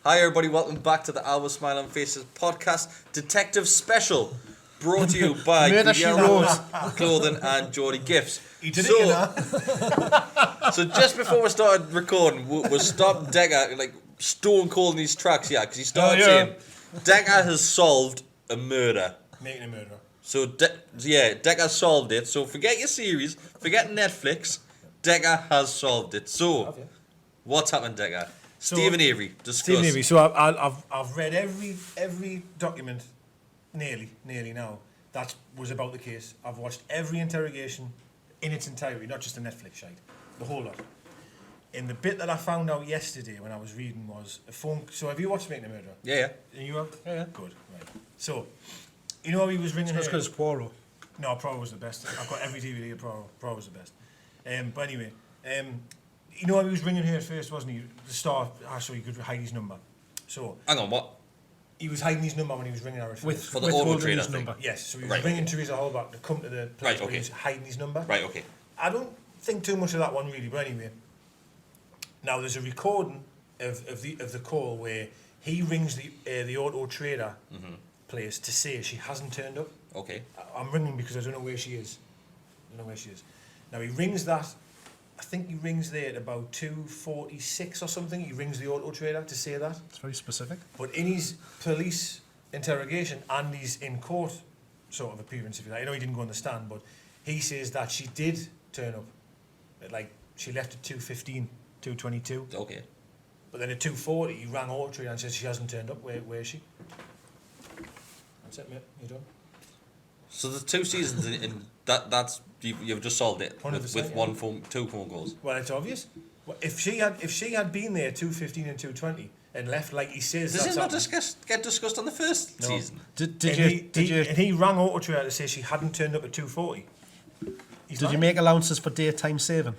Hi everybody, welcome back to the Alva Smile on Faces podcast Detective Special, brought to you by GEORDIE Clothing and GEORDIE Gifts. You did it, So just before we started recording, we stopped Deka like stone cold in these tracks, because he started saying Deka has solved a murder. Making a murderer. So Deka solved it. So forget your series, forget Netflix. Deka has solved it. So what's happened, Deka? Stephen Avery, discuss. Stephen Avery. So I've read every document, nearly now, that was about the case. I've watched every interrogation in its entirety, not just the Netflix shite, the whole lot. And the bit that I found out yesterday when I was reading was a phone. So have you watched Making a Murderer? Yeah. And you have? Yeah. Good. Right. So, you know how he was ringing her? It's because Poirot. No, Poirot was the best. I've got every DVD of Poirot. Poirot was the best. But anyway, you know how he was ringing her at first, wasn't he? The star, so he could hide his number. So Hang on, what? he was hiding his number when he was ringing her at first. For the auto trader thing. number. Yes, so he was ringing Teresa Hallback to come to the place where he was hiding his number. Right, okay. I don't think too much of that one really, but anyway. Now there's a recording of the call where he rings the auto trader place to say she hasn't turned up. Okay. I'm ringing because I don't know where she is. Now he rings that. I think he rings there at about 2:46 or something. He rings the auto trader to say that. It's very specific. But in his police interrogation and his in court sort of appearance, if you like, I know he didn't go on the stand, but he says that she did turn up. Like she left at 2:15, 2:22. Okay. But then at 2:40 he rang auto trader and says she hasn't turned up. Where is she? That's it, mate. You done? So the 2 seasons in that's you've just solved it with two phone calls. Well, it's obvious. Well, if she had been there 2:15 and 2:20 and left like he says, Does it not get discussed on the first season? Did you? And he rang auto trader to say she hadn't turned up at 2:40. Did you make allowances for daytime saving?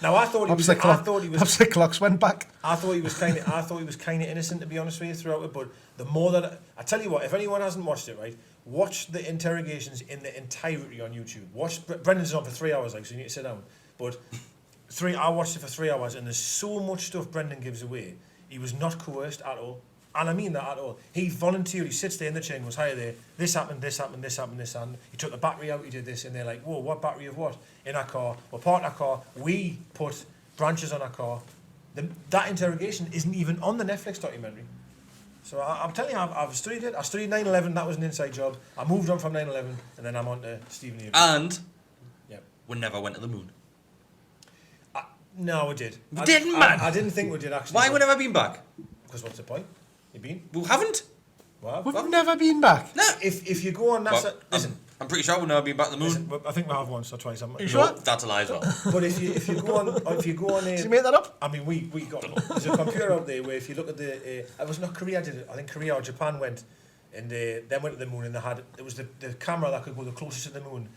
Now I thought he was. Perhaps the clocks went back. I thought he was kind of innocent, to be honest with you, throughout it. But the more that I tell you what, if anyone hasn't watched it, right, watch the interrogations in the entirety on YouTube. Watch Brendan's on for 3 hours, like, so you need to sit down. But I watched it for 3 hours, and there's so much stuff Brendan gives away. He was not coerced at all. And I mean that at all. He voluntarily sits there in the chair and goes, hi there, this happened, this happened, this happened, this happened. He took the battery out, he did this, and they're like, whoa, what battery of what? In our car. We're parked our car, we put branches on our car. That interrogation isn't even on the Netflix documentary. So I'm telling you, I've studied it. I studied 9/11, that was an inside job. I moved on from 9/11, and then I'm on to Stephen Avery. And we never went to the moon. No, we did. We didn't, man! I didn't think we did, actually. Why we never been back? Because what's the point? You been? We haven't. Well, We've never been back. No. If you go on NASA... Well, listen, I'm pretty sure we've never been back to the moon. listen, I think we have once or twice. You sure? No, that's a lie as well. But if you go on... Did you make that up? I mean, we got... There's a computer out there where if you look at the... it was not Korea did it. I think Korea or Japan went and they went to the moon and they had... It was the camera that could go the closest to the moon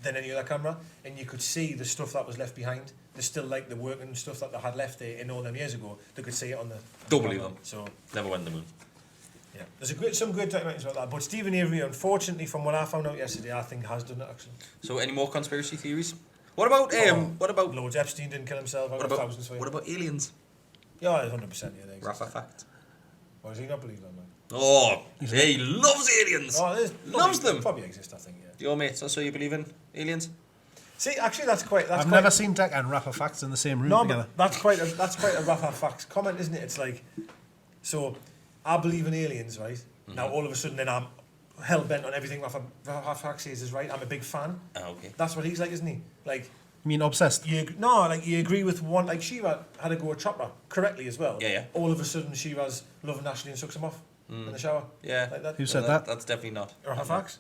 than any other camera, and you could see the stuff that was left behind. There's still like the working stuff that they had left there in all them years ago. They could see it on the... Don't believe them. So... Never went to the moon. Yeah, there's some good documentaries about that. But Stephen Avery, unfortunately, from what I found out yesterday, I think has done it actually. So, any more conspiracy theories? What about Loads. Epstein didn't kill himself. Thousands for you. What about aliens? Yeah, 100%. Yeah, they exist. Rafa fact. Why does he not believe that, man? Oh, he loves aliens. Oh, loves them. Probably exist, I think. Yeah. Your mates, so you believe in aliens? See, actually, that's quite. I've never seen Deka and Rafa Facts in the same room together. That's quite a Rafa Facts comment, isn't it? It's like, so I believe in aliens, right? Mm-hmm. Now all of a sudden, then I'm hell bent on everything Rafa Facts says is right. I'm a big fan. Oh, okay. That's what he's like, isn't he? Like. You mean obsessed? You agree with one. Like Shiva had a go at Chopra correctly as well. Yeah. All of a sudden, Shiva's loving Ashley and sucks him off in the shower. Yeah. Like that. Who said that? That's definitely not. Rafa Facts.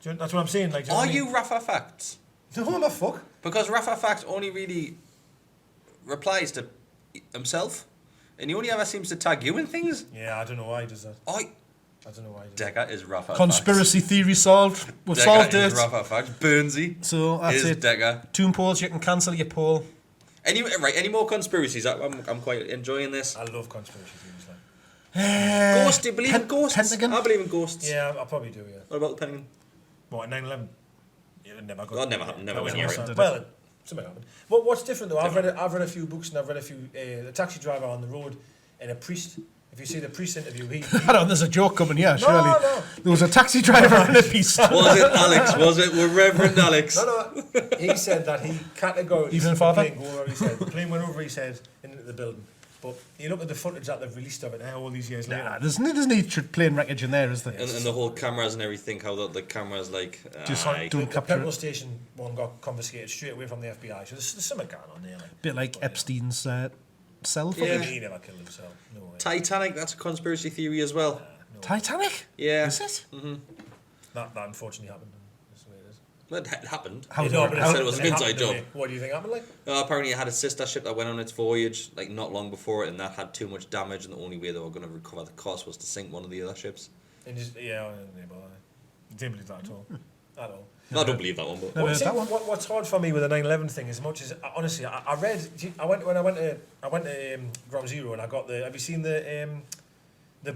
That's what I'm saying. Like, are you Rafa Facts? No, I'm a fuck. Because Rafa Facts only really replies to himself, and he only ever seems to tag you in things. Yeah, I don't know why he does that. I don't know why he does Deka is Rafa Conspiracy theory solved. We've solved it. Rafa Facts. Burnsy. So that's is it. Deka. Tomb polls, you can cancel your poll. Any more conspiracies? I'm quite enjoying this. I love conspiracy theories. Like. Ghosts? Do you believe in ghosts? Pentagon? I believe in ghosts. Yeah, I probably do. Yeah. What about the Pentagon? What, 9/11? Yeah, it never got. That never happened. Never went near it. Well, Something happened. What's different though? I've read a few books and I've read a few. The taxi driver on the road and a priest. If you see the priest interview, he I don't. There's a joke coming. Yeah, surely. No. There was a taxi driver and a priest. Was it Alex? Was it Reverend Alex? No. He said that he categorically. Even father. The plane went over. He said into the building. But you look at the footage that they've released of it now, all these years later. Nah, there's no plain wreckage in there, is there? And the whole cameras and everything, how the cameras like... Just aye. doing The capture. petrol station one got confiscated straight away from the FBI. So there's something going on there. Like. Bit like Epstein's cell phone. Yeah. He never killed himself. No way. Titanic, that's a conspiracy theory as well. No way. Titanic? Yeah. Is it? That unfortunately happened. That's the way it is. Well, it happened. How No, but I said it was an inside happened, job. What do you think happened like? Apparently it had a sister ship that went on its voyage like not long before it, and that had too much damage, and the only way they were going to recover the cost was to sink one of the other ships. And just, yeah, I didn't believe that at all. At all. No, I don't believe that one, but... No. Well, see, that one? what's hard for me with the 9/11 thing, as much as honestly, I read. I went to Ground Zero and I got the. Have you seen the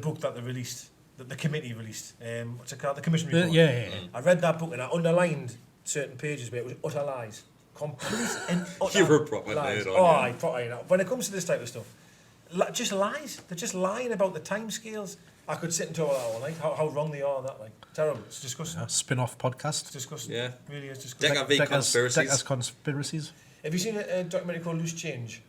book that they released? That the committee released. What's it called? The commission report. Yeah. I read that book and I underlined certain pages where it was utter lies, complete and utter You were a proper lies. nerd, Oh, aren't I when it comes to this type of stuff, just lies. They're just lying about the timescales. I could sit and talk about that all night. How wrong they are. That like terrible. It's disgusting. Spin-off podcast. It's disgusting. Yeah. It really is disgusting. Deka v conspiracies. Deka's conspiracies. Have you seen a documentary called Loose Change?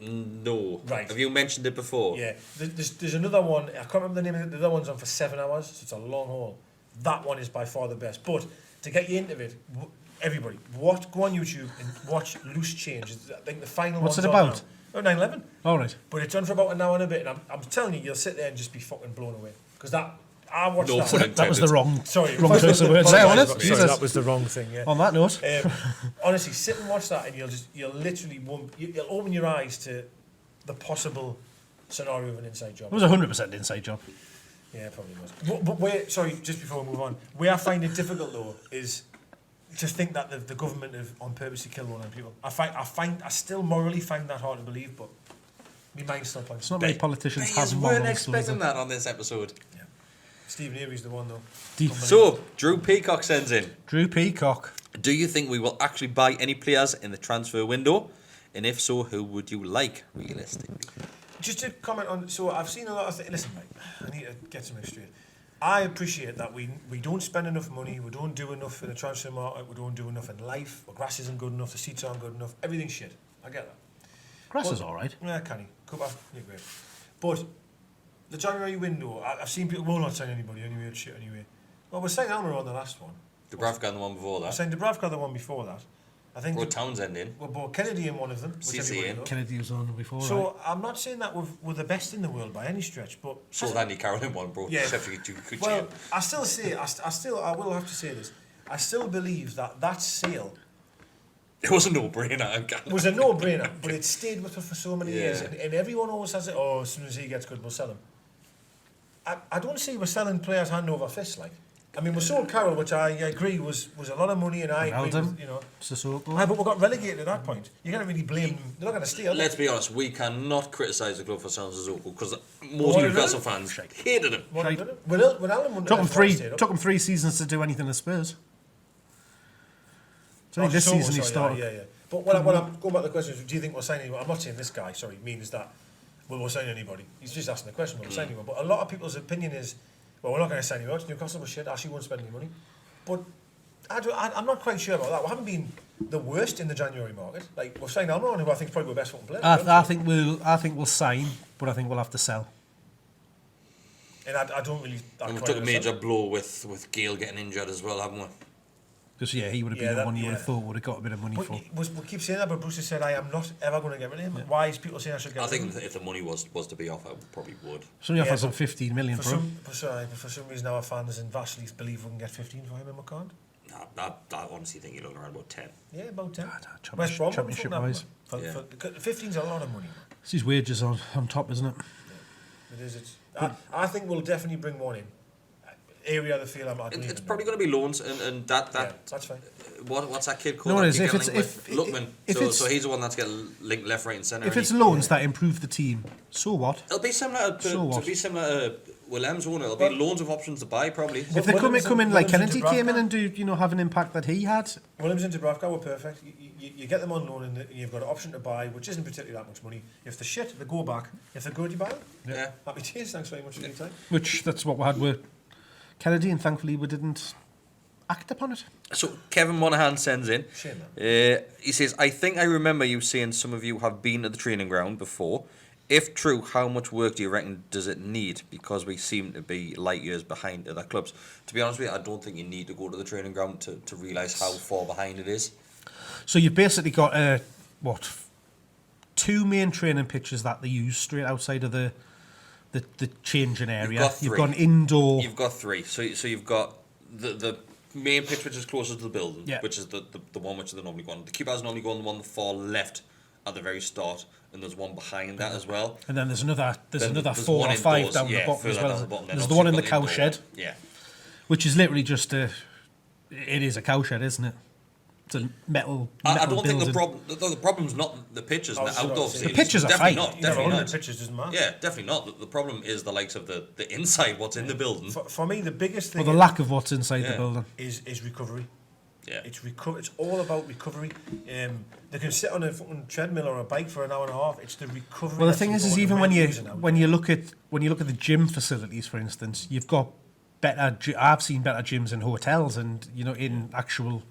No. Right. Have you mentioned it before? Yeah. There's another one. I can't remember the name of it. The other one's on for 7 hours, so it's a long haul. That one is by far the best. But to get you into it, everybody, go on YouTube and watch Loose Change. I think the final What's one's it on about? now. Oh, 9/11. All right. But it's on for about an hour and a bit, and I'm telling you, you'll sit there and just be fucking blown away. Because I watched No that. pun That was the wrong Sorry, choice of words there, wasn't it? Sorry, Jesus. that was the wrong thing. Yeah. On that note, Honestly, sit and watch that, and you'll literally you'll open your eyes to the possible scenario of an inside job. it was 100% inside job. Yeah, probably was. But where, sorry, just before we move on, where I find it difficult though is to think that the government have on purpose to kill one of people. I still morally find that hard to believe, but my mind's still playing. It's not many politicians have You morals. weren't so is expecting it? that on this episode. Yeah. Stephen Avery's the one though. Deep. So, Drew Peacock sends in, Drew Peacock. do you think we will actually buy any players in the transfer window? And if so, who would you like, realistically? Just to comment on, so I've seen a lot of things. Listen, mate, I need to get something straight. I appreciate that we don't spend enough money, we don't do enough in the transfer market, we don't do enough in life, the grass isn't good enough, the seats aren't good enough, everything's shit. I get that. Grass is all right. Yeah, canny. Cooper, you're great. But the January window, I've seen people will not sign anybody anyway, it's shit anyway. Well, we're saying Almer on the last one. Dubravka and the one before I that. signed Dubravka the one before that. I think Brought Townsend in. we brought Kennedy in one of them. which CC everybody in. loves. Kennedy was on before, So right? I'm not saying that we're the best in the world by any stretch, but So Andy Carroll one, bro. Yeah. Sheffield Kuchi. well, I still say I will have to say this. I still believe that sale It was a no-brainer. was a no-brainer, but it stayed with us for so many Yeah. years, and everyone always has it. Oh, as soon as he gets good, we'll sell him. I don't see we're selling players hand over fist like. I mean, we sold Carroll, which I agree was a lot of money, and I agree Ronaldo. with, you know. Sissoko. Aye, but we got relegated at that point. You can't really blame them. They're not going to stay. Are they? Let's be honest, we cannot criticise the club for selling Sissoko because most Why Newcastle not? fans hated him. What, Right. when Alan wouldn't Took have him three. stayed up. Took him 3 seasons to do anything at Spurs. So I think this So, season he sorry, started. Yeah. But when I'm going back to the question, do you think we'll sign anyone? I'm not saying this guy, sorry, means that we'll sign anybody. He's just asking the question, will we sign anyone? But a lot of people's opinion is, well, we're not going to sign anyone. Newcastle was shit. Actually, won't spend any money. But I'm not quite sure about that. We haven't been the worst in the January market. Like we've signed Almiron, who I think is probably the best football player. I think we'll sign, but I think we'll have to sell. And I don't really. And we took a major blow with Gale getting injured as well, haven't we? Because he would have been the one you would have thought would have got a bit of money for. We keep saying that, but Bruce has said I am not ever going to get rid of him. Why is people saying I should get rid I of him? think if the money was to be off, I probably would. Somebody offers Yeah, him 15 million for him. But for some reason our fans and vastly believe we can get 15 for him and we can't. Nah, I honestly think you're looking around about 10. Yeah, about 10. West Brom, championship wise. 15's a lot of money. It's his wages on top, isn't it? It is. I think we'll definitely bring one in. Area of the field, It's probably going to be loans, and that yeah, that's fine. what's that kid called? No, it is. That If kid it's getting if linked with? Lookman. So he's the one that's getting linked left, right, and centre. if it's loans that improve the team, so what? It'll be similar So to what? be similar to Well, M's one. There'll be loads of options to buy, probably. If they come in like Kennedy came in and do, have an impact that he had. Williams and Dubravka were perfect. You get them on loan and you've got an option to buy, which isn't particularly that much money. If they're shit, they go back. If they're good, you buy them. Yeah. Happy days. Thanks very much for your time. Which, that's what we had with Kennedy, and thankfully we didn't act upon it. So Kevin Monaghan sends in. Shame, man. He says, I think I remember you saying some of you have been to the training ground before. If true, how much work do you reckon does it need? Because we seem to be light years behind other clubs. To be honest with you, I don't think you need to go to the training ground to realise how far behind it is. So you've basically got, 2 main training pitches that they use straight outside of the changing area. You've got an indoor... You've got 3. So you've got the main pitch, which is closest to the building, which is the one which they normally go on. The keepers normally go on the one on the far left at the very start, and there's one behind that as well. And then there's another 4 or 5 down the bottom as well. There's the one in the cowshed, which is literally just it is a cowshed, isn't it? It's a metal I don't building. think the problem's not the pitches and the outdoor facilities. The pitches are fine. Definitely not. The pitches doesn't matter. Yeah, definitely not. The problem is the likes of the inside, what's in the building. For me, the biggest thing... Or the lack of what's inside the building. Is recovery. Yeah. It's all about recovery. They can sit on a fucking treadmill or a bike for an hour and a half. It's the recovery. Well, the thing is even when you look at the gym facilities, for instance, you've got better. I've seen better gyms in hotels and in actual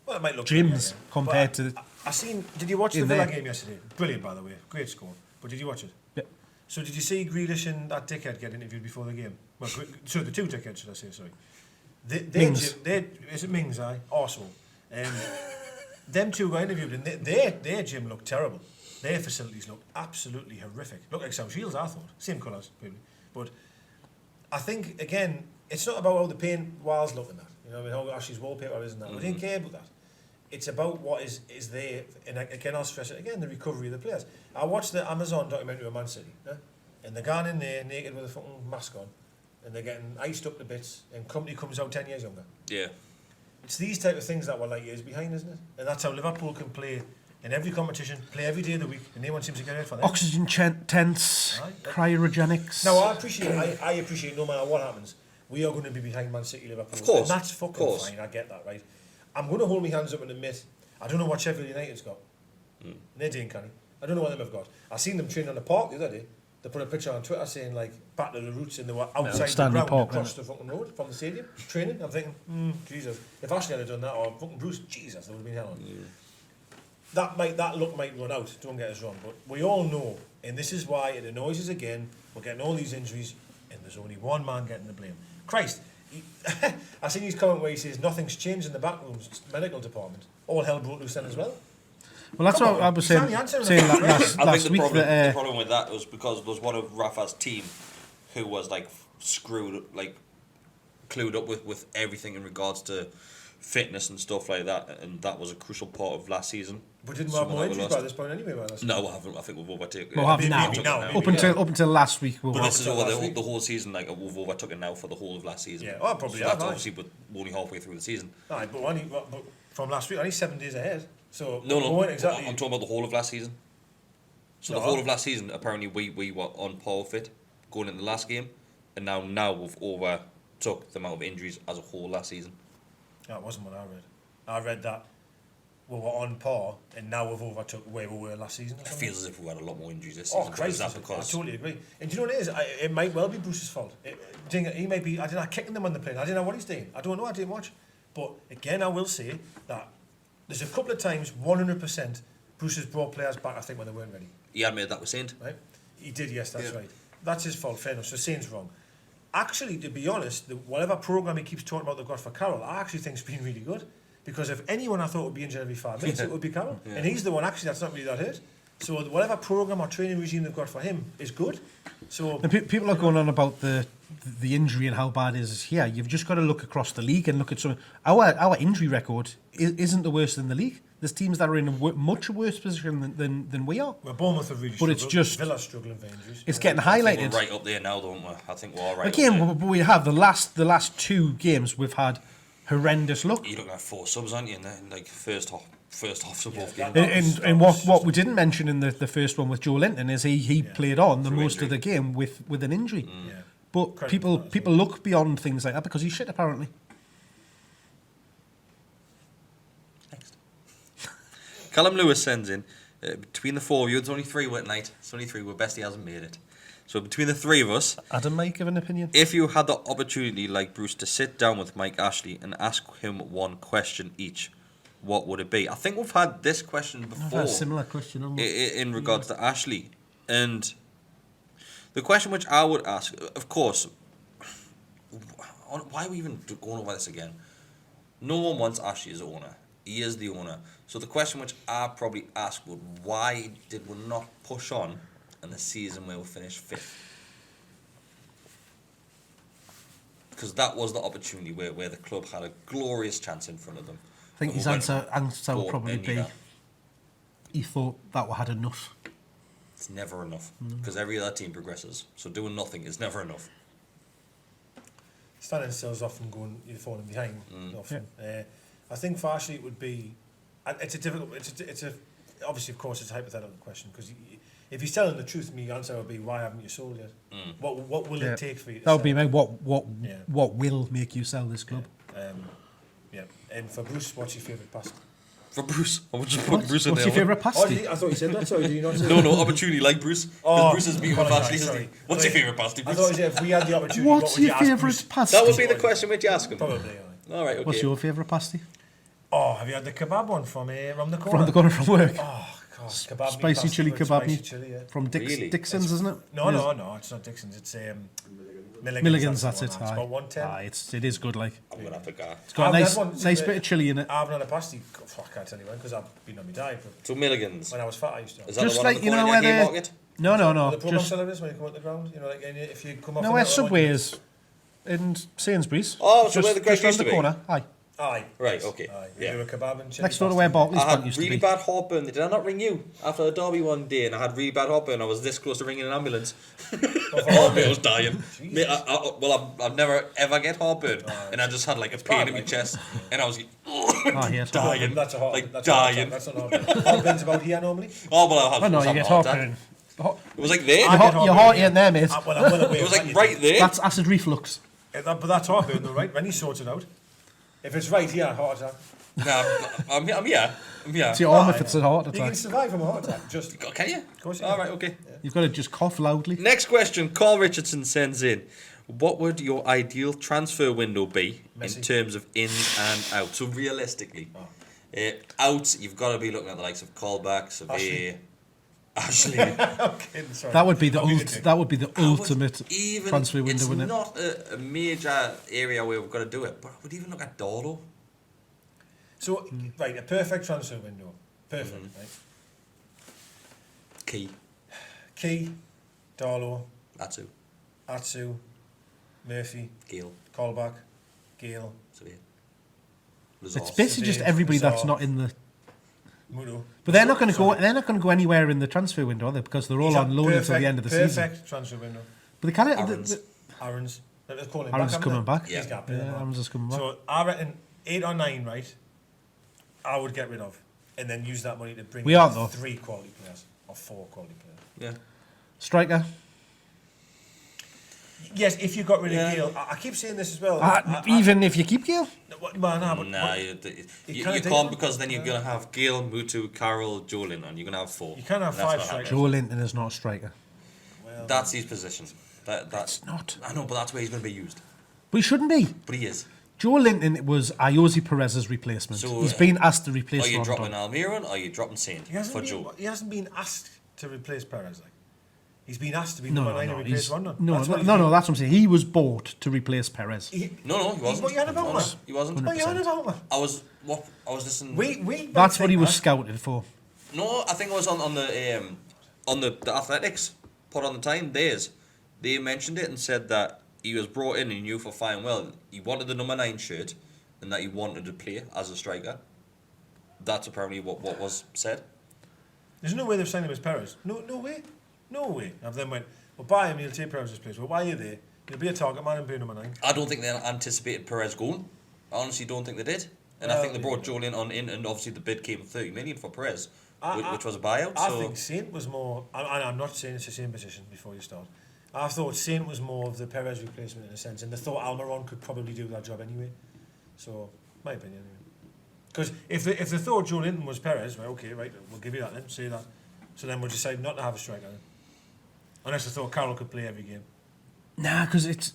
it might look gyms compared to. I seen. Did you watch the Villa game yesterday? Brilliant, by the way. Great score. But did you watch it? Yeah. So did you see Grealish and that dickhead get interviewed before the game? Well, so the 2 dickheads, should I say? Sorry. Mings. Is it Mings? Arsehole. Them 2 got interviewed, and their gym looked terrible. Their facilities looked absolutely horrific. Looked like South Shields, I thought. Same colours, maybe. But I think, again, it's not about how the paint walls look in that. How Ashley's wallpaper is and that. I didn't care about that. It's about what is there. And again, I'll stress it again, the recovery of the players. I watched the Amazon documentary of Man City, and they're gone in there naked with a fucking mask on, and they're getting iced up to bits, and company comes out 10 years younger. Yeah. It's these type of things that we're like years behind, isn't it? And that's how Liverpool can play in every competition, play every day of the week, and no one seems to get it for them. Oxygen tents, cryogenics. No, I appreciate no matter what happens, we are going to be behind Man City, Liverpool. Of course. And that's fucking fine, I get that, right? I'm going to hold my hands up and admit, I don't know what Sheffield United's got. They're doing canny. I don't know what them have got. I seen them training on the park the other day. They put a picture on Twitter saying, like, back to the roots, and they were outside the ground park, across the fucking road from the stadium, training. I'm thinking, Jesus. If Ashley had done that, or fucking Bruce, Jesus, there would have been hell on. Yeah. That look might run out, don't get us wrong, but we all know, and this is why it annoys us again, we're getting all these injuries, and there's only one man getting the blame. Christ, I seen his comment where he says nothing's changed in the back rooms, medical department. All hell broke loose then as well. Well, that's what I was saying last week. The problem with that was because there was one of Rafa's team who was like screwed, like clued up with everything in regards to fitness and stuff like that, and that was a crucial part of last season. But didn't we have more injuries by this point anyway? No, I haven't. I think we've overtaken. We'll have now. Up until last week. But this is over the whole season. Like we've overtook it now for the whole of last season. Yeah, probably. So that's obviously, but only halfway through the season. Aye, but from last week, only 7 days ahead. So no, exactly. I'm talking about the whole of last season. So the whole of last season, apparently we were on par fit going into the last game, and now we've overtook the amount of injuries as a whole last season. That wasn't what I read. I read that we were on par, and now we've overtook where we were last season. It feels as if we had a lot more injuries this season. Oh, Christ, I totally agree. And do you know what it is? It might well be Bruce's fault. He may be, I don't know, kicking them on the plane. I don't know what he's doing. I don't know, I didn't watch. But again, I will say that there's a couple of times, 100%, Bruce has brought players back, I think, when they weren't ready. He had made that with Saint. Right? He did, yes, that's right. That's his fault, fair enough. So Saint's wrong. Actually, to be honest, whatever programme he keeps talking about they've got for Carroll, I actually think it's been really good. Because if anyone I thought would be injured every 5 minutes, it would be Carroll. Yeah. And he's the one actually that's not really that hurt. So whatever programme or training regime they've got for him is good. So and people are going on about the injury and how bad it is here. You've just got to look across the league and look at some. Our injury record isn't the worst in the league. There's teams that are in a much worse position than we are. Well, Bournemouth have really struggled. But it's just Villa's struggling for injuries. It's getting highlighted. We're right up there now, don't we? I think we're all right. Again, but we have the last 2 games we've had horrendous luck. You're looking at 4 subs, aren't you? In like first half of both games. And what we didn't mention in the first one with Joe Linton is he played on the most of the game with an injury. But Credit people for that as people look beyond things like that because he's shit, apparently. Next. Callum Lewis sends in, between the four of you, it's only three were tonight. It's only three. We're best he hasn't made it. So between the three of us, Adam might give an opinion. if you had the opportunity, like Bruce, to sit down with Mike Ashley and ask him one question each, what would it be? I think we've had this question I've before had a similar question on in regards to Ashley. And the question which I would ask, of course, why are we even going over this again? No one wants Ashley as owner. He is the owner. So the question which I probably ask would, why did we not push on in the season where we finished 5th? Because that was the opportunity where the club had a glorious chance in front of them. I think And his we went answer would for probably any be that. he thought that we had enough. It's never enough. Because every other team progresses. So doing nothing is never enough. Standing still is often going, you're falling behind. Often. I think for Ashley it would be, and it's a difficult, it's a obviously of course it's a hypothetical question because if he's telling the truth, my answer would be, why haven't you sold yet? What will it take for you? To That would be sell? my what will make you sell this club? Yeah. And for Bruce, what's your favourite pasta? For Bruce, I would just put Bruce in What's there. your favourite Oh, pasty? I thought you said that. Sorry, did you not say No, that? opportunity like Bruce. Because Oh, Bruce has been with apologise, Ashley, hasn't he? sorry. What's your favourite pasty, I Bruce? thought you said if we had the opportunity, What's what would you your ask favourite Bruce? pasty? That would be the question which you ask him. Probably, aye. All right, okay. What's your favourite pasty? Oh, have you had the kebab one from around the corner? From the corner from work. Oh, God, kebab meat Spicy pasta chili with kebab spicy meat. chili, yeah. From Really? Dixon's, isn't it? No, it's not Dixon's. It's Milligan's, that's the it. one, It's Aye. about 110. Aye, it is good, like. I'm going to have to go. It's got a I've nice, had one nice since bit of chilli in it. I haven't had a pasty. I can't tell you when because I've been on my diet. But So Milligan's. when I was fat, I used to. Is that Just the one like, on the you know, corner where near they... Haymarket? No, The program just... celebrities when you come out the ground, you know, like if you come off. No, the where network, Subway is. In Sainsbury's. Oh, so just, where the Greggs just round used the to be? corner. Aye. Aye. Right, okay. Aye. Yeah. Do a kebab and chili Next door to pasta. where Bartley's I Bank had used to really be. bad heartburn. Did I not ring you after the Derby one day? And I had really bad heartburn. I was this close to ringing an ambulance. I was dying. Mate, I've never ever get heartburn, and I just had like a pain in my like- chest, and I was Ah, yes. dying, That's a heart. like That's a heart dying. attack. That's not heartburn. Heartburn's about here normally. Oh well, I Oh, had no, was you having get a heart attack. heartburn. It was like there. I get Your heart ain't there, mate. Well, I'm well aware It was of like that, right there. That's acid reflux. But that's heartburn though, right? When he sorts it out. If it's right here, heart attack. Nah, I'm here. It's your arm if it's a heart You can attack. survive from a heart attack. Just Can you? Of course you All can. right, okay. You've got to just cough loudly. Next question. Carl Richardson sends in. What would your ideal transfer window be Messi. in terms of in and out? So realistically, out you've got to be looking at the likes of Colback, Surveyor, Ashley. I'm kidding, sorry. That would be the I'm being a dick. that would be the I would ultimate even, transfer window, it's wouldn't it? not a major area where we've got to do it, but I would even look at Darlow. So, right, a perfect transfer window. Perfect, right? Key. Key, Darlow, That's who. Atsu, Murphy, Gale. Callback, Gale, Surveyor. It's Resource. basically just Surveyor, everybody that's Lazar. not in the. Mudo. But they're not going to go. They're not going to go anywhere in the transfer window, are they? Because they're all on loan until the end of the season. Perfect transfer window. But they can't. Aaron's. Aaron's. Let's call him Aaron's back, coming haven't they? back. Yeah. He's got Yeah, Aaron's is coming back. So I reckon 8 or 9, right? I would get rid of, and then use that money to bring We in aren't, though. 3 quality players or 4 quality players. Yeah. Striker. Yes, if you got rid of Yeah. Gale, I keep saying this as well. Even if you keep Gale. Nah, you kinda can't do- because then you're going to have Gale, Mutu, Carroll, Jolin, and you're going to have 4. You can't have And that's 5 not strikers. happening. Joe Linton is not a striker. Well, That's his position. That's not. I know, but that's where he's going to be used. But he shouldn't be. But he is. Joe Linton was Ayoze Perez's replacement. So, He's been asked to replace Are you Rondon. dropping Almiron or are you dropping Saint he hasn't for been, Joe? he hasn't been asked to replace Perez. Like, he's been asked to be No, number no, 9 no. and replace He's, Rondon. no, That's what he's no, been- no. That's what I'm saying. He was bought to replace Perez. No, he wasn't. What you on about, No, man? he wasn't. What are you on about, man? I was listening. We That's what he was that. scouted for. No, I think it was on the Athletics put on the time. They mentioned it and said that he was brought in and he knew for fine well he wanted the number 9 shirt and that he wanted to play as a striker. That's apparently what was said. There's no way they've signed him as Perez. No way. No way. And then went, well, buy him, he'll take Perez's place. Well, why are you there? You'll be a target man and be number 9. I don't think they anticipated Perez going. I honestly don't think they did. And I Well, think they brought Jolien on in, and obviously the bid came 30 million for Perez, which was a buyout. I So think Saint was more, and I'm not saying it's the same position before you start. I thought Saint was more of the Perez replacement in a sense, and they thought Almiron could probably do that job anyway. So, my opinion anyway. Because if they thought Joe Linton was Perez, right, okay, right, we'll give you that then, say that. So then we'll decide not to have a striker then. Unless they thought Carroll could play every game. Nah, because it's,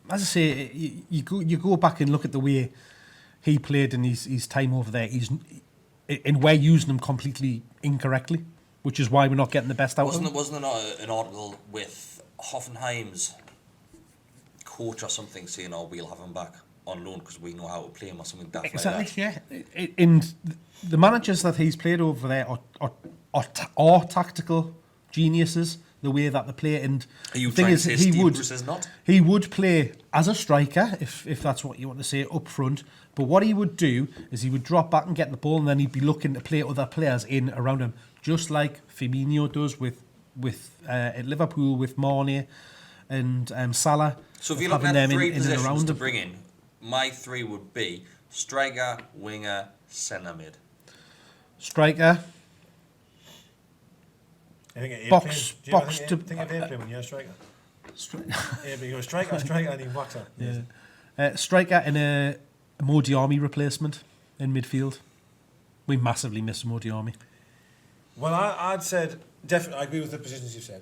as I say, you go back and look at the way he played in his time over there. And we're using him completely incorrectly, which is why we're not getting the best out of him. Wasn't there an article with Hoffenheim's coach or something saying, "Oh, we'll have him back on loan because we know how to play him," or something like that? Exactly, yeah. And the managers that he's played over there are tactical geniuses. The way that they play, and Are you the thing trying is, to say Steve Bruce is not? he would play as a striker if that's what you want to say up front. But what he would do is he would drop back and get the ball, and then he'd be looking to play other players in around him, just like Firmino does with at Liverpool with Mane and Salah. So if you're having looking at them three in and positions around to him. bring in, my three would be striker, winger, centre mid. Striker, I think box I to think airplane when you're a striker. Yeah, but you're a striker, and he whacks her. yeah. Striker and a Modiarmi replacement in midfield. We massively miss Modiarmi. Well, I'd said definitely. I agree with the positions you said.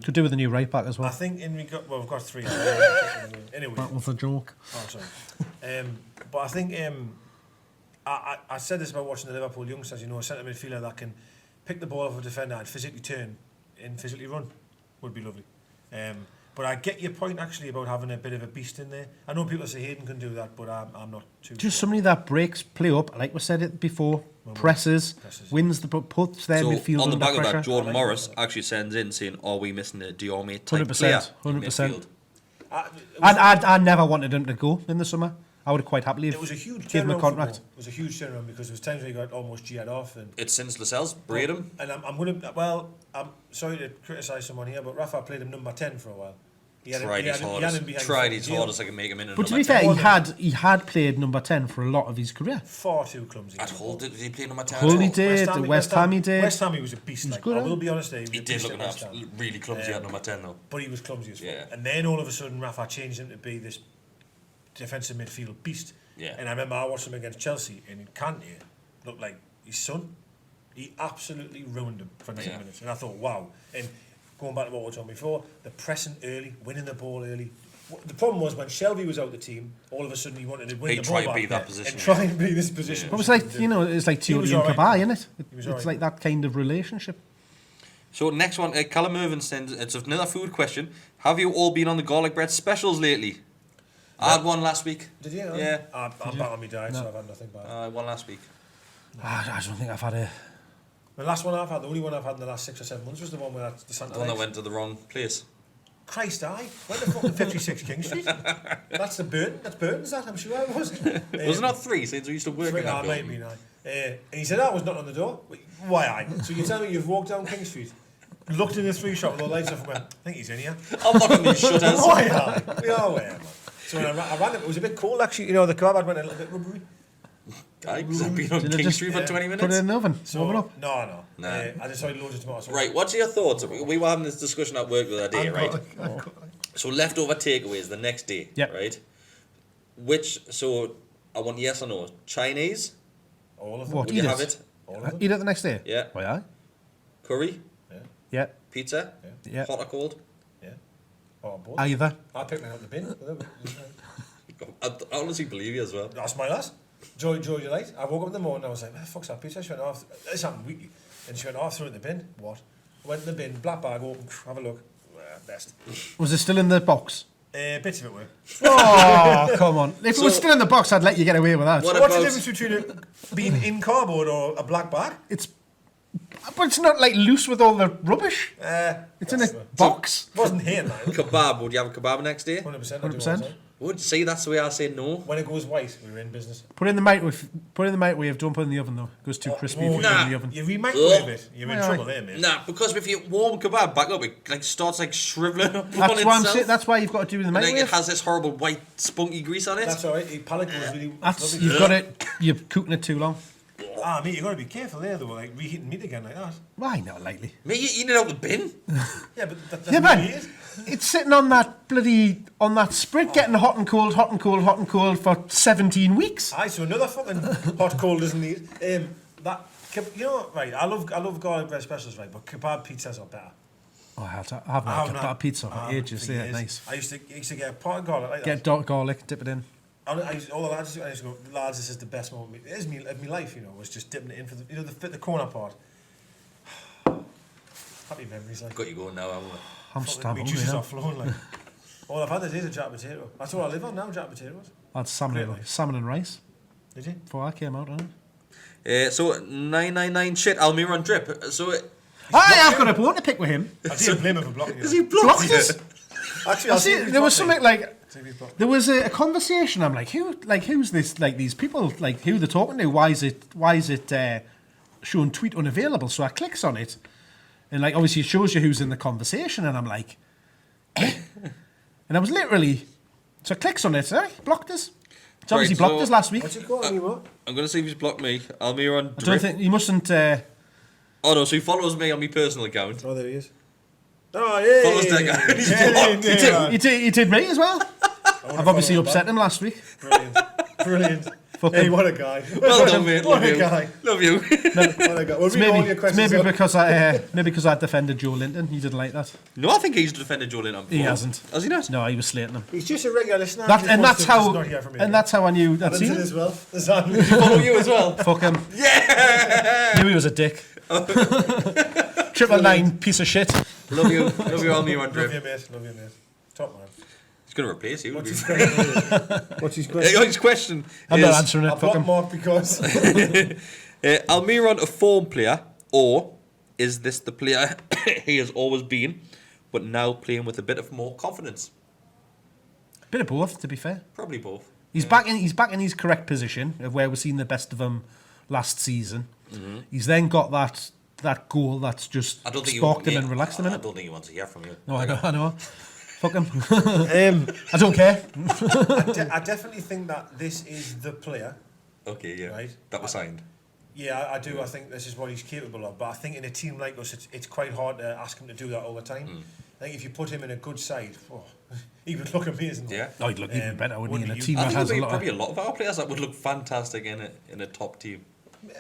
Could do with a new right back as well. I think we've got three. Anyway, That was a joke. oh sorry. But I think I said this about watching the Liverpool youngsters. You know, a centre midfielder that can pick the ball off a defender and physically turn and physically run would be lovely. But I get your point actually about having a bit of a beast in there. I know people say Hayden can do that, but I'm not too. Just somebody that breaks play up, like we said it before, presses, wins the puts their So midfield on the under back of pressure. that, Jordan Morris actually sends in saying, "Are we missing a Diorme type 100%, player in 100%. midfield?" I never wanted him to go in the summer. I would have quite happily It was a huge gave him a turnaround. contract. It was a huge turnaround because there was times where he got almost G'd off and. It's since Lascelles, Braden. And I'm sorry to criticise someone here, but Rafa played him number 10 for a while. He had Tried his him hardest. behind Tried the his heel. hardest I can make him in. But to be fair, he had played number 10 for a lot of his career. Far too clumsy. At Hull, did he play number 10? Hull he at all? did, West Ham he did. West Ham he was a beast. Like, good, I will be honest, he was He a did beast look at West Ham. really clumsy at number 10 though. But he was clumsy as fuck. Yeah. And then all of a sudden Rafa changed him to be this defensive midfield beast. Yeah. And I remember I watched him against Chelsea and in Kante looked like his son. He absolutely ruined him for 90 minutes. And I thought, wow. And going back to what we were talking before, the pressing early, winning the ball early. The problem was when Shelby was out the team, all of a sudden he wanted to win He'd the try ball and be back that position, and try and be this position. It was like, you know, it's like He was Teodie and alright. Kabay, isn't it? He was It's alright. like that kind of relationship. So next one, Callum Irvin sends, it's another food question. Have you all been on the garlic bread specials lately? I had one last week. Did you? Yeah. I'm back on my diet, so I've had nothing bad. I had one last week. I don't think I've had a... The last one I've had, the only one I've had in the last 6 or 7 months was the one where the Santa The one that legs. went to the wrong place. Christ, I went to fucking 56 King Street. That's the Burton. That's Burton's that, I'm sure it was. Was it not 3 since we used to work in that Maybe building? not. And he said, I was not on the door. Why I? So you tell me you've walked down King Street, looked in the 3 shop with all the lights off and went, I think he's in here. I'm not going to shutters. Why I? We are where, man. So when I ran it was a bit cold actually. You know, the kebab went a little bit rubbery. Because I've been on Did I King just, Street for 20 minutes. Put it in the oven, So, warm it up. No. Nah. I just tried loads of tomato sauce. Right, what's your thoughts? We were having this discussion at work the other day, right? So leftover takeaways the next day, Yep. right? So I want yes or no. Chinese, All of them. What? would you Eat have it? it? All of them. Eat it the next day? Yeah. Why, aye? Curry, Yeah. pizza, Yeah. hot or cold? Yeah. Oh, both. Either. I picked mine out the bin. I honestly believe you as well. That's my last. Joy delight. I woke up in the morning and I was like, where the fuck's that pizza? She went off. This happened weekly. And she went off, threw it in the bin. What? Went in the bin, black bag open, have a look. Best. Was it still in the box? Bits of it were. Oh, come on. If it was So- still in the box, I'd let you get away with that. What What's the about- difference between it being in cardboard or a black bag? But it's not like loose with all the rubbish. It's in a box. Wasn't here now. Kebab, would you have a kebab next day? 100%. 100%. Would see that's the way I say no. When it goes white, we're in business. Put it in the microwave. Put it in the microwave. Don't put it in the oven though. It goes too crispy if you put it in the oven. You remicrowave it. You're in Aye, trouble aye. there, mate. Nah, because if you warm kebab back up, it like starts like shriveling up on That's why I'm itself. saying. That's why you've got to do it in the And then it microwave. has this horrible white spunky grease on it. That's alright. Your palate goes really. That's lovely. you've got it. You're cooking it too long. mate, you've got to be careful there, though, like reheating meat again like that. Why not likely? Mate, you eating it out the bin? Yeah, but that's Yeah, what man. it is. It's sitting on that sprit, getting hot and cold, hot and cold, hot and cold for 17 weeks. Aye, so another fucking hot cold doesn't need. You know, right? I love garlic bread specials, right? But kebab pizzas are better. Oh, I haven't had kebab pizza for ages. for Yeah, years. nice. I used to get a pot of garlic like that. Get dark garlic, dip it in. All the lads used to go, lads, this is the best moment. It is of my life, you know, was just dipping it in for the corner part. Happy memories, like. Got you going now, haven't we? I'm My starving juices now. are flowing, like. All I've had today is a jack potato. That's what I live on now, jack potatoes. I had salmon and rice Did you? before I came out, didn't So 999 shit, Almiron drip. So I've got a bone to pick with him. I didn't blame him for blocking you. is he blocked Blocked you? us. Actually, I'll see if he's There was blocked me. something like See if he's blocked me. there was a conversation. I'm like, who's this? Like these people, like who they're talking to? Why is it showing tweet unavailable? So I clicks on it, and like obviously it shows you who's in the conversation, and I'm like, eh? And I was literally, so I clicks on it. Blocked us. It's obviously Right, blocked so- us last week. What's it called anymore? I'm going to see if he's blocked me. Almiron I don't drip. think he mustn't. Oh no, so he follows me on my personal account. Oh, there he is. Oh, yeah. Follows that guy and he's blocked. He did me as well. I've obviously upset him last week. Brilliant. Brilliant. Fuck Hey, him. what a guy. Well done, mate. What Love a you. guy. Love you. What a guy. We'll It's read all maybe, your it's questions. maybe up. because I defended Joe Linton. He didn't like that. No, I think he's defended Joe Linton before. He hasn't. Has he not? No, he was slating him. He's just a regular listener. That, He just and wants that's to how. just not hear from me again. And that's how I knew. That's Alan's in it. as well. There's that. Follow you as well. Fuck him. Yeah. Knew he was a dick. 999 piece of shit. Love you. Love you, Almiron Love drip. you, mate. Love you, mate. Top man. He's going to replace you. What's his question? What's his question? His question I'm is, not answering I it. Fuck blocked him. Mark because Almiron a form player, or is this the player he has always been, but now playing with a bit of more confidence? Bit of both, to be fair. Probably both. He's back in his correct position of where we've seen the best of him last season. Mm-hmm. He's then got that goal that's just I don't think sparked he, him and relaxed him in I it. don't think he wants to hear from you. No, I know. Fuck him. I don't care. I definitely think that this is the player. Okay, yeah. Right. That was signed. Yeah, I do. I think this is what he's capable of. But I think in a team like us, it's quite hard to ask him to do that all the time. I think if you put him in a good side, he would look amazing. Yeah. Oh, he'd look even better, wouldn't he? In a you? team I that think has there'd a be lot probably of... a lot of our players that would look fantastic in a top team.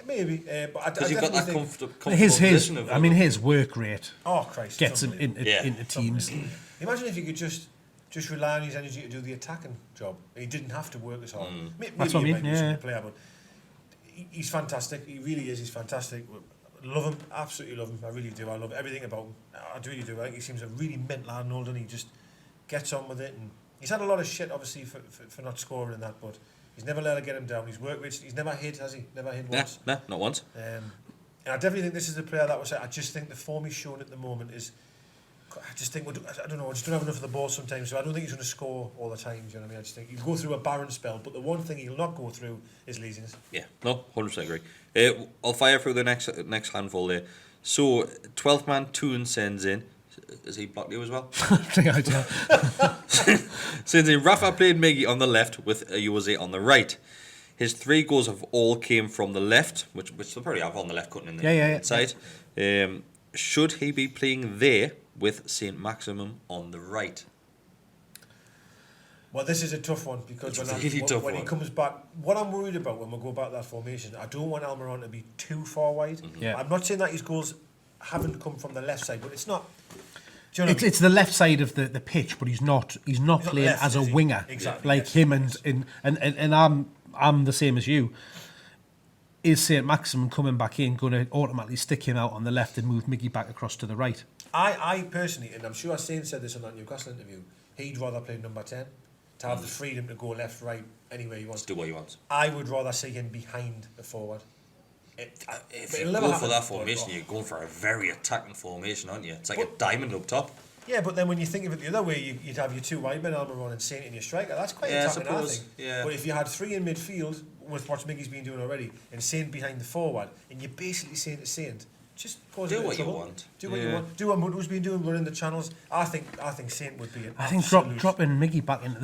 Maybe, but I Because you've got that definitely comfortable His position of... his work rate Oh Christ! gets him unbelievable. into teams. Imagine if you could just rely on his energy to do the attacking job. He didn't have to work as hard. Maybe That's what I he mean, might be a yeah. player, but he's fantastic. He really is. He's fantastic. Love him, absolutely love him. I really do. I love everything about him. I really do. I think he seems a really mint lad and old, and he just gets on with it. And he's had a lot of shit, obviously, for not scoring in that, but he's never let it get him down. He's worked rich. He's never hit, has he? Never hit once. Nah, not once. And I definitely think this is the player that was. I just think the form he's shown at the moment is. I just think I don't know. I just don't have enough of the ball sometimes, so I don't think he's going to score all the time. Do you know what I mean? I just think he'll go through a barren spell, but the one thing he'll not go through is laziness. Yeah, no, 100% agree. I'll fire through the next handful there. So, 12th man Toon sends in. Is he blocked you as well? Sends in, Rafa played Miggy on the left with Jose on the right. His 3 goals have all came from the left, which they'll probably have on the left cutting in the inside. Should he be playing there with St. Maximum on the right? Well, this is a tough one because It's a really tough when he one. comes back, what I'm worried about when we go back to that formation, I don't want Almiron to be too far wide. Yeah. I'm not saying that his goals haven't come from the left side, but it's not. Do you know what I mean? It's the left side of the pitch, but he's not playing left, as a is he? winger Exactly, like yes, him yes. and I'm the same as you. Is St. Maximum coming back in going to automatically stick him out on the left and move Miggy back across to the right? I personally, and I'm sure Shane said this on that Newcastle interview, he'd rather play number 10 to have the freedom to go left, right, anywhere he wants. Do what he wants. I would rather see him behind the forward. If you go for that formation, you're going for a very attacking formation, aren't you? It's like a diamond up top. Yeah, but then when you think of it the other way, you'd have your 2 wide men, Almiron and Saint, in your striker. That's quite attacking, I think. Yeah. But if you had 3 in midfield, with what Miggy's been doing already, and Saint behind the forward, and you're basically saying to Saint, just cause Do a bit what of you trouble. want. Do what you Yeah. want. Do what Mutu's been doing, running the channels. I think Saint would be an I think absolute... dropping Miggy back into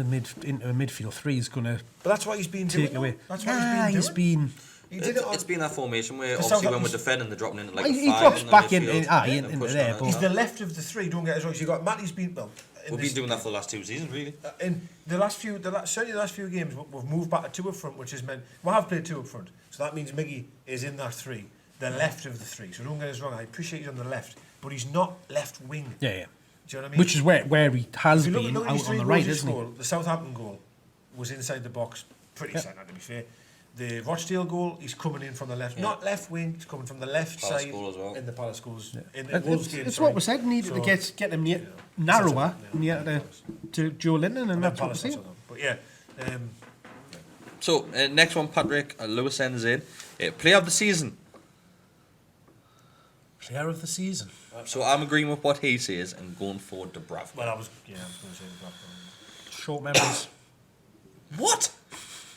a midfield 3 is going to But that's what he's been take doing. away. That's what he's been doing. He did it on, It's been that formation where The obviously when we're Southampton- defending, they're dropping in at like He a 5 drops in the back in, midfield into pushing there, on but- he's that. the left of the three. Don't get us wrong. So you got Matty's been well. We've been doing that for the last 2 seasons, really. In certainly the last few games, we've moved back to two up front, which has meant we have played two up front. So that means Miggy is in that three, the left of the three. So don't get us wrong. I appreciate he's on the left, but he's not left wing. Yeah. Do you know what I mean? Which is where he has If you been look at his out three on the goals right, he isn't he? scored, the Southampton goal was inside the box, pretty standard to be fair. The Rochdale goal, he's coming in from the left, not left wing. He's coming from the left Palace side goal as well. in the Palace goals. In the Wolves game, It's sorry. what we said. Needed to get him narrower near to Joe Linton, and that's what we're Palace, seeing. but yeah. So, next one, Patrick Lewis sends in. Player of the season. Player of the season. So I'm agreeing with what he says and going for Dubravka. Well, I was going to say the Blackburn. Short memories. What?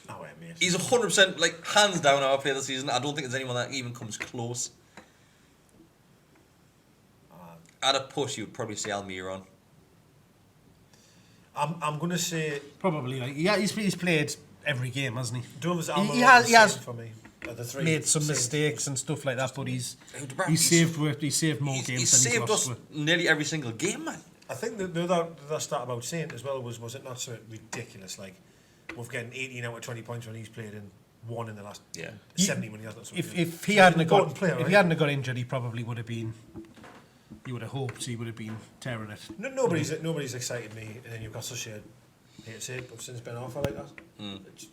Oh, wait, mate. He's 100%, like, hands down our player of the season. I don't think there's anyone that even comes close. At a push, you would probably say Almiron. I'm going to say Probably, like, yeah, he's played every game, hasn't he? Dove's He has for me. The three made some same. mistakes and stuff like that, but he's Dubravka's- saved more games He's than he's saved lost. us nearly every single game, man. I think the other stat about Saint as well was it not so ridiculous? Like, we're getting 18 out of 20 points when he's played in one in the last 70 when he hasn't. If he So hadn't he's an got important player, if right? he hadn't got injured, he probably would have been. You would have hoped he would have been tearing it. Nobody's excited me, and then you've got such a hate to say it, but since Ben Arthur like that,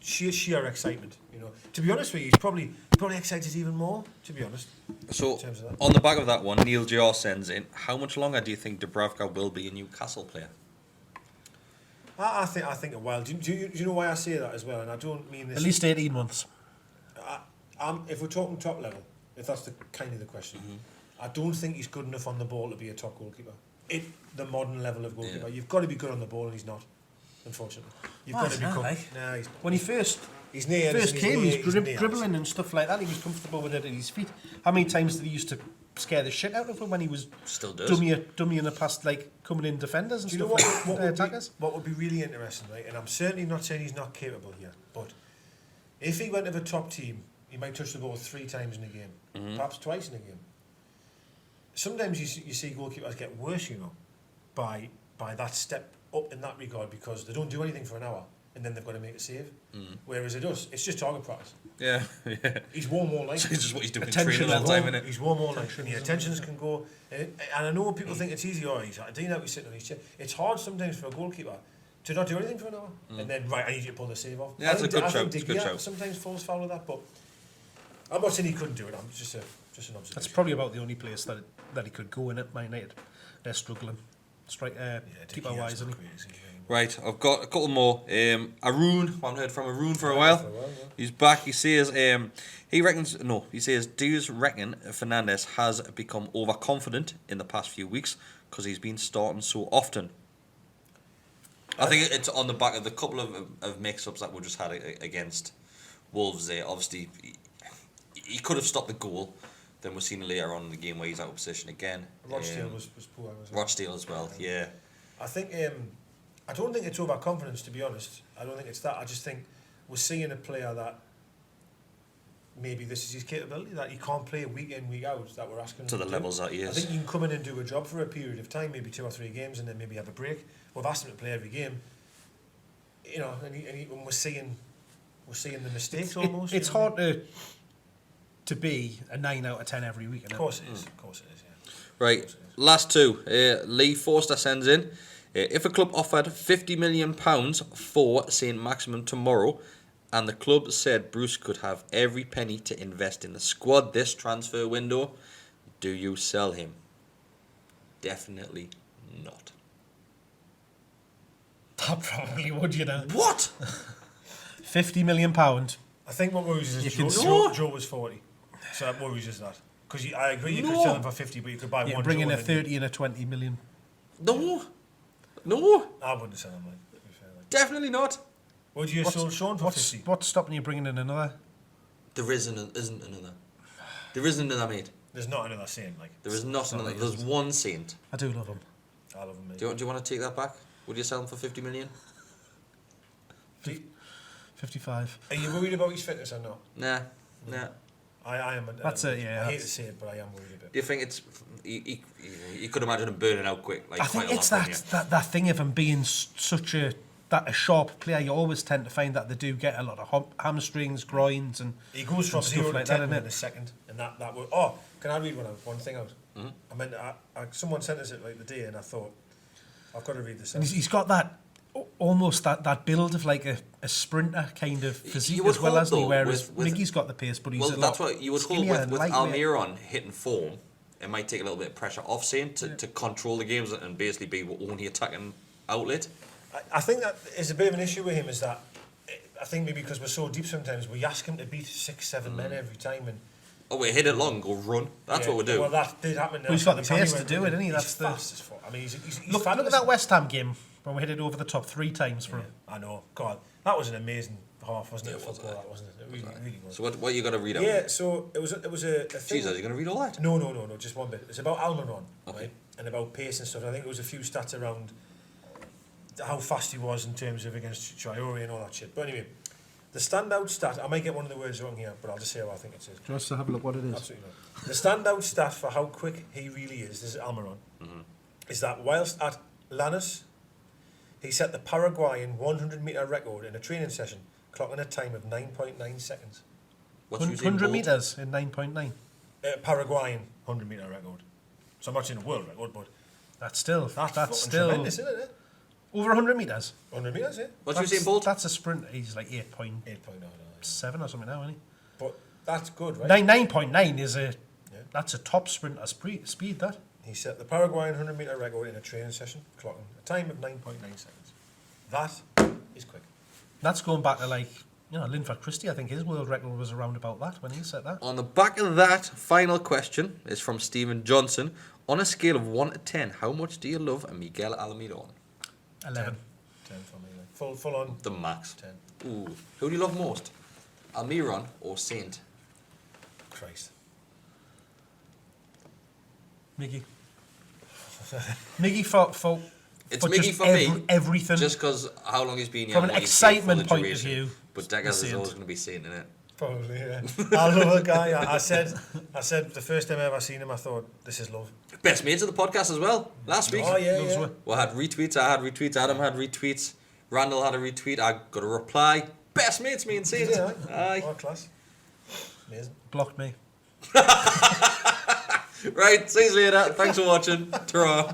sheer excitement. You know, to be honest with you, he's probably excited even more. To be honest. So, In terms of that. on the back of that one, Neil Jar sends in, how much longer do you think Dubravka will be a Newcastle player? I think a while. Do you know why I say that as well? And I don't mean this. At least 18 months. If we're talking top level, if that's the kind of the question, I don't think he's good enough on the ball to be a top goalkeeper. At the modern level of goalkeeper, you've got to be good on the ball, and he's not. Unfortunately, you've got to be good. Nah, he's When he first came, he's dribbling and stuff like that. He was comfortable with it at his feet. How many times did he used to scare the shit out of him when he was Still does. dummying the past, like coming in defenders and Do you stuff know like what attackers? what would be really interesting, right? And I'm certainly not saying he's not capable here, but if he went to the top team, he might touch the ball 3 times in a game, perhaps twice in a game. Sometimes you see goalkeepers get worse, you know, by that step up in that regard because they don't do anything for an hour and then they've got to make a save. Whereas it does, it's just target practice. Yeah. He's warm all night. So it's just what he's doing in Attention training all the time, innit? He's warm all night. And the attentions can go. And I know people think it's easy. Oh, he's sitting on his chair. It's hard sometimes for a goalkeeper to not do anything for an hour and then I need you to pull the save off. Yeah, that's a good shout. I It's a think good De Gea shout. sometimes falls foul of that, but I'm not saying he couldn't do it. I'm just an observation. That's probably about the only place that he could go in at Man United. They're struggling, keeper wise, isn't he? Right, I've got a couple more. Arun, I haven't heard from Arun for a while. He's back. He says, he says, do you reckon Fernandes has become overconfident in the past few weeks because he's been starting so often? I think it's on the back of the couple of mix-ups that we just had against Wolves there. Obviously, he could have stopped the goal. Then we've seen later on in the game where he's out of position again. Rochdale was poor. Rochdale as well, yeah. I think I don't think it's overconfidence, to be honest. I don't think it's that. I just think we're seeing a player that maybe this is his capability, that he can't play week in, week out, that we're asking him To the do. levels that he is. I think you can come in and do a job for a period of time, maybe 2 or 3 games, and then maybe have a break. We've asked him to play every game, you know, and we're seeing the mistakes almost. It's hard to be a 9 out of 10 every week. Of course it is. Of course it is. Yeah. Right, last two. Lee Forster sends in, if a club offered £50 million for St. Maximum tomorrow, and the club said Bruce could have every penny to invest in the squad this transfer window, do you sell him? Definitely not. I probably would, you know. What? £50 million. I think what worries us You is can Joe was 40. So that worries us that. Because I agree you could sell him for 50, but you could buy You one bring in Joe a and then 30 and a 20 million. No. I wouldn't sell him, like, to be fair. Like. Definitely not. Would you have sold Sean for 50? What's stopping you bringing in another? There isn't another. There isn't another, mate. There's not another Saint, like. There is not another. like There's one Saint. I do love him. I love him, mate. Do you want to take that back? Would you sell him for 50 million? 55. Are you worried about his fitness or not? Nah. I am. That's it, yeah. I hate to say it, but I am worried a bit. Do you think it's... You could imagine him burning out quick. Like I think quite a it's lot, couldn't you? that thing of him being such a sharp player. You always tend to find that they do get a lot of hamstrings, groins, and He goes from stuff 0 to like 10 that, in innit? a second, and that would. Oh, can I read one thing out? I mean, someone sent us it like the day, and I thought, I've got to read this out. And he's got that almost that build of like a sprinter kind of physique would as well, hope, hasn't he? though, Whereas with- Miggy's got the pace, but he's Well, a that's lot what you would hope skinnier with and lightweight. Almiron hitting form. It might take a little bit of pressure off Saint to control the games and basically be only attacking outlet. I think that is a bit of an issue with him. Is that I think maybe because we're so deep sometimes, we ask him to beat 6-7 men every time, and Oh, we hit it long, go run. That's what we do. Well, that did happen. Well, he's got the pace to do it, isn't he? That's He's the- fast as fuck. I mean, he's Look at that West Ham game when we hit it over the top 3 times for him. I know. God, that was an amazing half, wasn't it? Yeah, it was, Football, that wasn't it? It really was. So what you got to read out? Yeah, so it was a thing. Jesus, you're going to read all that? No, just one bit. It's about Almiron, Okay. right? And about pace and stuff. I think there was a few stats around how fast he was in terms of against GEORDIE and all that shit. But anyway, the standout stat, I might get one of the words wrong here, but I'll just say how I think it is. Just to have a look what it is. Absolutely not. The standout stat for how quick he really is, this is Almiron, is that whilst at Lanús, he set the Paraguayan 100-metre record in a training session, clocking a time of 9.9 seconds. What's Usain 100 Bolt? metres in 9.9. Paraguayan 100-metre record. So I'm not saying a world record, but That's still that's still tremendous, isn't it? over 100 metres. 100 metres, yeah. What's Usain Bolt? That's a sprint. He's like 8.7 8.9. or something now, isn't he? But that's good, right? 9.9 is that's a top sprinter speed. That He set the Paraguayan 100-metre record in a training session, clocking a time of 9.9 seconds. That is quick. that's going back to Linford Christie. I think his world record was around about that when he set that. On the back of that, final question is from Stephen Johnson. On a scale of 1 to 10, how much do you love Miguel Almiron? 11. 10 for me. Like. Full on. The max. 10. Ooh. Who do you love most? Almiron or Saint? Christ. Miggy. Miggy for It's for Miggy just for me. everything. Just because how long he's been here. From and an what he's been for excitement the point of duration. view, But the Degas is Saint. always going to be Saint in it. Probably, yeah. I love a guy. I said the first time I ever seen him, I thought, this is love. Best mates of the podcast as well. Last week. Oh, yeah, Loves yeah. work. We had retweets. I had retweets. Adam had retweets. Randall had a retweet. I got a reply. Best mates, me and Saint. Yeah, Aye. oh, class. Amazing. Blocked me. Right. See you later. Thanks for watching. Ta-ra.